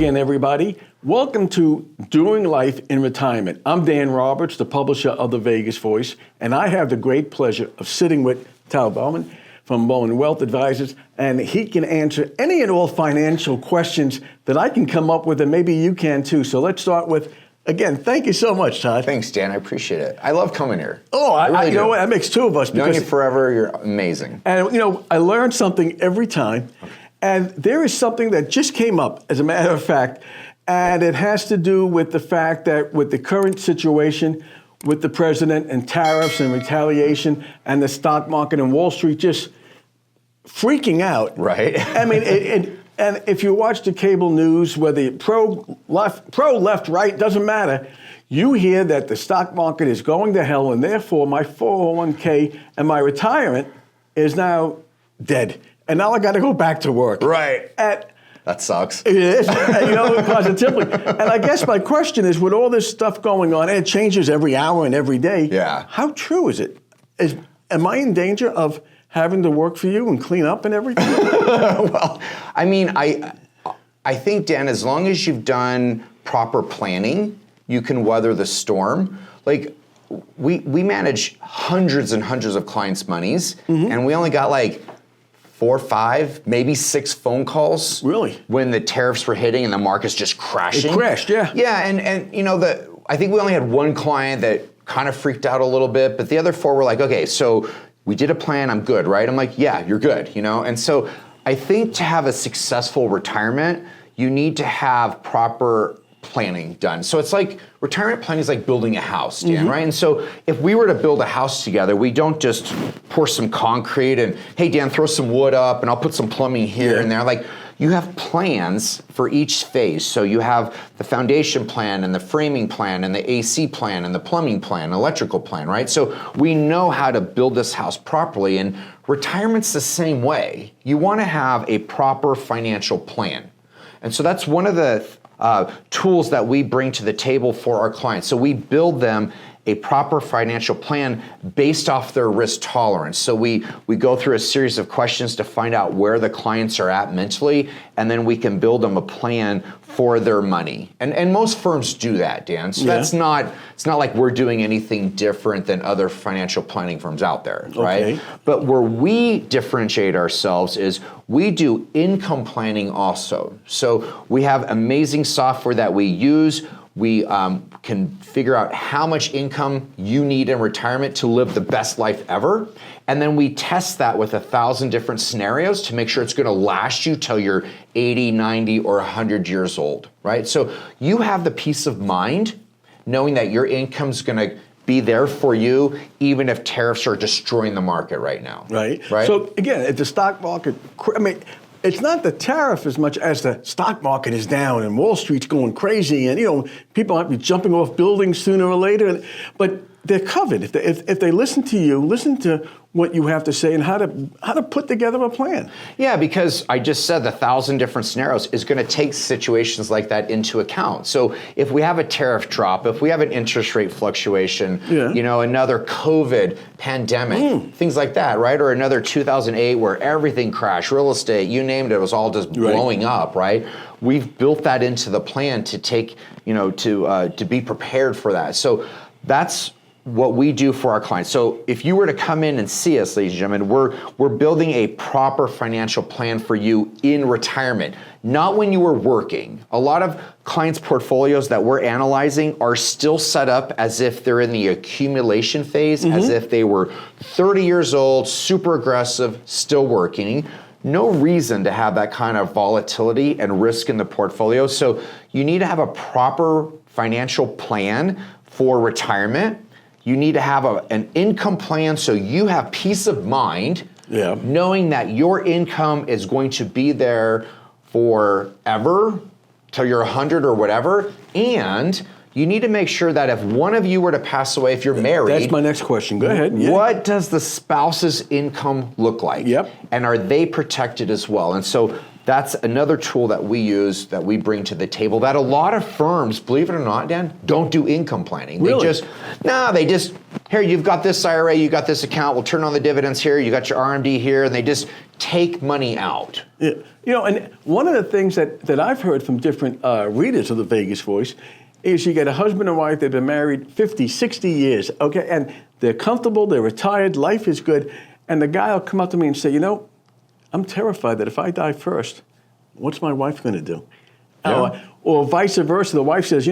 again, everybody. Welcome to Doing Life in Retirement. I'm Dan Roberts, the publisher of the Vegas Voice, and I have the great pleasure of sitting with Todd Bauman from Bauman Wealth Advisors, and he can answer any and all financial questions that I can come up with, and maybe you can too. So let's start with, again, thank you so much, Todd. Thanks, Dan. I appreciate it. I love coming here. Oh, you know what? That makes two of us. Knowing you forever, you're amazing. And, I learn something every time. And there is something that just came up, as a matter of fact, and it has to do with the fact that with the current situation with the president and tariffs and retaliation and the stock market and Wall Street just freaking out. Right. I mean, and if you watch the cable news, whether pro, left, right, doesn't matter, you hear that the stock market is going to hell and therefore my 401k and my retirement is now dead. And now I got to go back to work. Right. That sucks. It is, positively. And I guess my question is, with all this stuff going on, and it changes every hour and every day, how true is it? Am I in danger of having to work for you and clean up and everything? Well, I mean, I think, Dan, as long as you've done proper planning, you can weather the storm. Like, we manage hundreds and hundreds of clients' monies, and we only got 4, 5, maybe 6 phone calls. Really? When the tariffs were hitting and the market's just crashing. It crashed, yeah. Yeah, and I think we only had one client that kind of freaked out a little bit, but the other 4 were like, okay, so we did a plan, I'm good, right? I'm like, yeah, you're good, And so I think to have a successful retirement, you need to have proper planning done. So it's like retirement planning is like building a house, Dan, right? And so if we were to build a house together, we don't just pour some concrete and, hey, Dan, throw some wood up and I'll put some plumbing here and there. Like, you have plans for each phase. So you have the foundation plan and the framing plan and the AC plan and the plumbing plan, electrical plan, right? So we know how to build this house properly, and retirement's the same way. You want to have a proper financial plan. And so that's one of the tools that we bring to the table for our clients. So we build them a proper financial plan based off their risk tolerance. So we go through a series of questions to find out where the clients are at mentally, and then we can build them a plan for their money. And most firms do that, Dan. So it's not like we're doing anything different than other financial planning firms out there, right? But where we differentiate ourselves is we do income planning also. So we have amazing software that we use. We can figure out how much income you need in retirement to live the best life ever. And then we test that with 1,000 different scenarios to make sure it's going to last you till you're 80, 90, or 100 years old, right? So you have the peace of mind knowing that your income's going to be there for you even if tariffs are destroying the market right now. Right. So again, if the stock market, it's not the tariff as much as the stock market is down and Wall Street's going crazy, and people might be jumping off buildings sooner or later. But they're covered if they listen to you, listen to what you have to say, and how to put together a plan. Yeah, because I just said the 1,000 different scenarios is going to take situations like that into account. So if we have a tariff drop, if we have an interest rate fluctuation, another COVID pandemic, things like that, right? Or another 2008 where everything crashed, real estate, you named it, was all just blowing up, right? We've built that into the plan to take, to be prepared for that. So that's what we do for our clients. So if you were to come in and see us, ladies and gentlemen, we're building a proper financial plan for you in retirement, not when you were working. A lot of clients' portfolios that we're analyzing are still set up as if they're in the accumulation phase, as if they were 30 years old, super aggressive, still working. No reason to have that kind of volatility and risk in the portfolio. So you need to have a proper financial plan for retirement. You need to have an income plan so you have peace of mind, knowing that your income is going to be there forever, till you're 100 or whatever. And you need to make sure that if one of you were to pass away, if you're married. That's my next question. Go ahead. What does the spouse's income look like? And are they protected as well? And so that's another tool that we use, that we bring to the table, that a lot of firms, believe it or not, Dan, don't do income planning. Really? They just, here, you've got this IRA, you got this account, we'll turn on the dividends here, you got your RMD here, and they just take money out. Yeah. And one of the things that I've heard from different readers of the Vegas Voice is you get a husband and wife, they've been married 50, 60 years, okay, and they're comfortable, they're retired, life is good, and the guy will come up to me and say, I'm terrified that if I die first, what's my wife going to do? Yeah. Or vice versa, the wife says,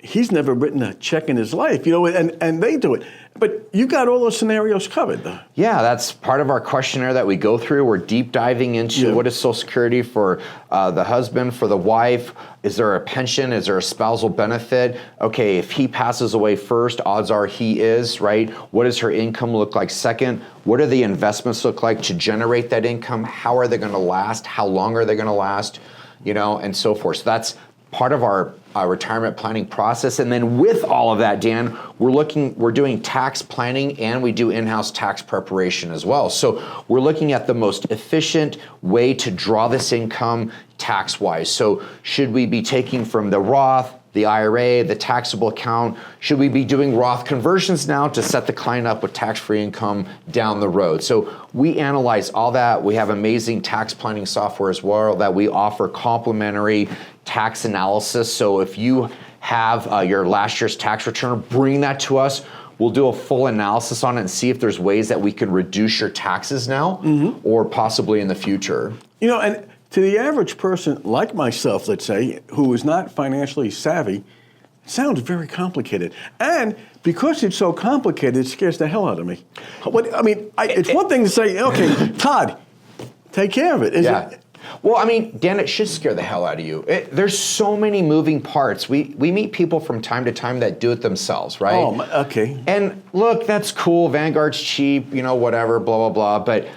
he's never written a check in his life, and they do it. But you got all those scenarios covered, though. Yeah, that's part of our questionnaire that we go through. We're deep diving into what is Social Security for the husband, for the wife. Is there a pension? Is there a spousal benefit? Okay, if he passes away first, odds are he is, right? What does her income look like second? What do the investments look like to generate that income? How are they going to last? How long are they going to last? And so forth. So that's part of our retirement planning process. And then with all of that, Dan, we're doing tax planning, and we do in-house tax preparation as well. So we're looking at the most efficient way to draw this income tax-wise. So should we be taking from the Roth, the IRA, the taxable account? Should we be doing Roth conversions now to set the client up with tax-free income down the road? So we analyze all that. We have amazing tax planning software as well that we offer complimentary tax analysis. So if you have your last year's tax return, bring that to us. We'll do a full analysis on it and see if there's ways that we can reduce your taxes now or possibly in the future. And to the average person like myself, let's say, who is not financially savvy, it sounds very complicated. And because it's so complicated, it scares the hell out of me. It's one thing to say, okay, Todd, take care of it. Is it? Well, Dan, it should scare the hell out of you. There's so many moving parts. We meet people from time to time that do it themselves, right? Oh, okay. And look, that's cool. Vanguard's cheap, whatever, blah, blah, blah. But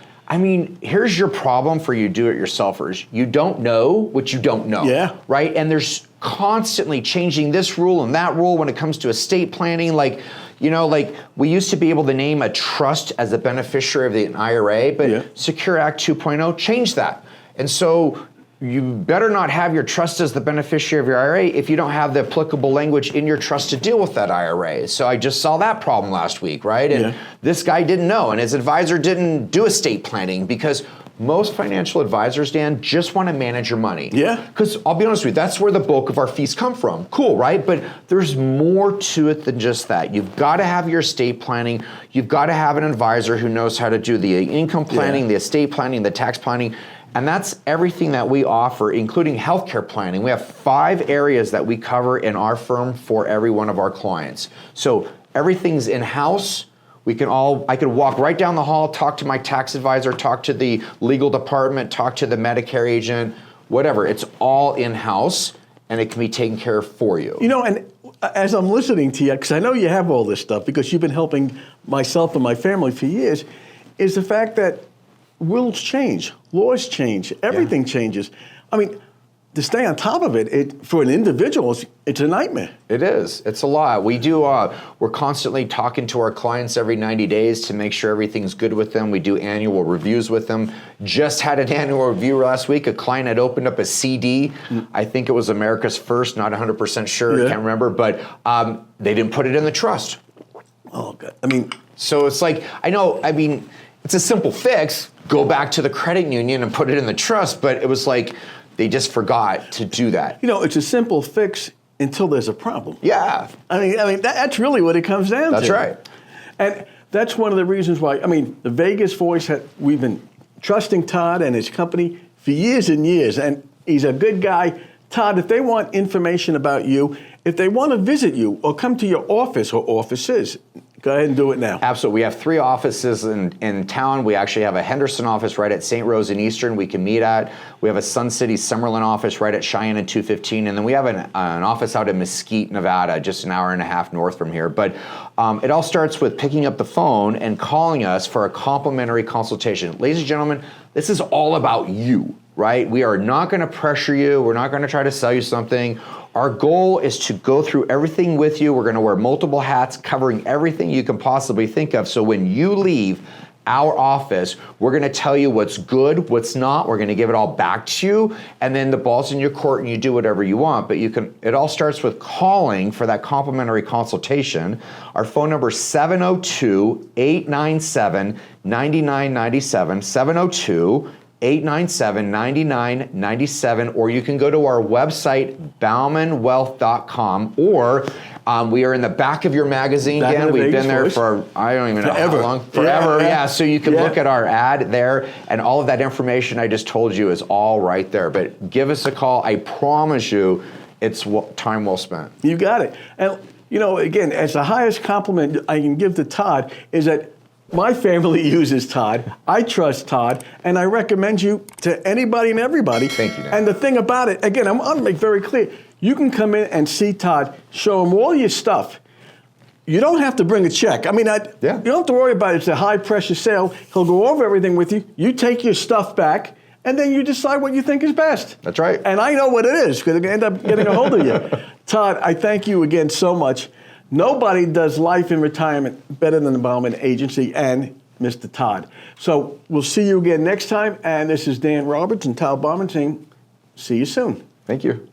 here's your problem for you do-it-yourselfers. You don't know what you don't know. Yeah. Right? And there's constantly changing this rule and that rule when it comes to estate planning. We used to be able to name a trust as a beneficiary of the IRA, but Secure Act 2.0 changed that. And so you better not have your trust as the beneficiary of your IRA if you don't have the applicable language in your trust to deal with that IRA. So I just saw that problem last week, right? And this guy didn't know, and his advisor didn't do estate planning, because most financial advisors, Dan, just want to manage your money. Yeah. Because I'll be honest with you, that's where the bulk of our fees come from. Cool, right? But there's more to it than just that. You've got to have your estate planning. You've got to have an advisor who knows how to do the income planning, the estate planning, the tax planning. And that's everything that we offer, including healthcare planning. We have 5 areas that we cover in our firm for every one of our clients. So everything's in-house. I can walk right down the hall, talk to my tax advisor, talk to the legal department, talk to the Medicare agent, whatever. It's all in-house, and it can be taken care of for you. And as I'm listening to you, because I know you have all this stuff, because you've been helping myself and my family for years, is the fact that wills change, laws change, everything changes. To stay on top of it, for an individual, it's a nightmare. It is. It's a lot. We're constantly talking to our clients every 90 days to make sure everything's good with them. We do annual reviews with them. Just had an annual review last week. A client had opened up a CD. I think it was America's First, not 100% sure, I can't remember, but they didn't put it in the trust. Oh, God. So it's like, it's a simple fix. Go back to the credit union and put it in the trust, but it was like, they just forgot to do that. It's a simple fix until there's a problem. Yeah. That's really what it comes down to. That's right. And that's one of the reasons why, the Vegas Voice, we've been trusting Todd and his company for years and years, and he's a good guy. Todd, if they want information about you, if they want to visit you or come to your office or offices, go ahead and do it now. Absolutely. We have 3 offices in town. We actually have a Henderson office right at St. Rose and Eastern we can meet at. We have a Sun City Summerlin office right at Cheyenne and 215. And then we have an office out in Mesquite, Nevada, just an hour and a half north from here. But it all starts with picking up the phone and calling us for a complimentary consultation. Ladies and gentlemen, this is all about you, right? We are not going to pressure you. We're not going to try to sell you something. Our goal is to go through everything with you. We're going to wear multiple hats, covering everything you can possibly think of. So when you leave, our office. We're going to tell you what's good, what's not. We're going to give it all back to you, and then the ball's in your court and you do whatever you want. But it all starts with calling for that complimentary consultation. Our phone number is 702-897-9997, 702-897-9997, or you can go to our website, baumanwealth.com, or we are in the back of your magazine, Dan. We've been there for, I don't even know how long. Forever, yeah. So you can look at our ad there, and all of that information I just told you is all right there. But give us a call. I promise you, it's time well spent. You got it. And, again, as the highest compliment I can give to Todd is that my family uses Todd. I trust Todd, and I recommend you to anybody and everybody. Thank you, Dan. And the thing about it, again, I'm going to make very clear, you can come in and see Todd, show him all your stuff. You don't have to bring a check. You don't have to worry about it. It's a high-pressure sale. He'll go over everything with you. You take your stuff back, and then you decide what you think is best. That's right. And I know what it is, because I'm going to end up getting a hold of you. Todd, I thank you again so much. Nobody does life in retirement better than the Bauman Agency and Mr. Todd. So we'll see you again next time. And this is Dan Roberts and Todd Bauman saying, see you soon. Thank you.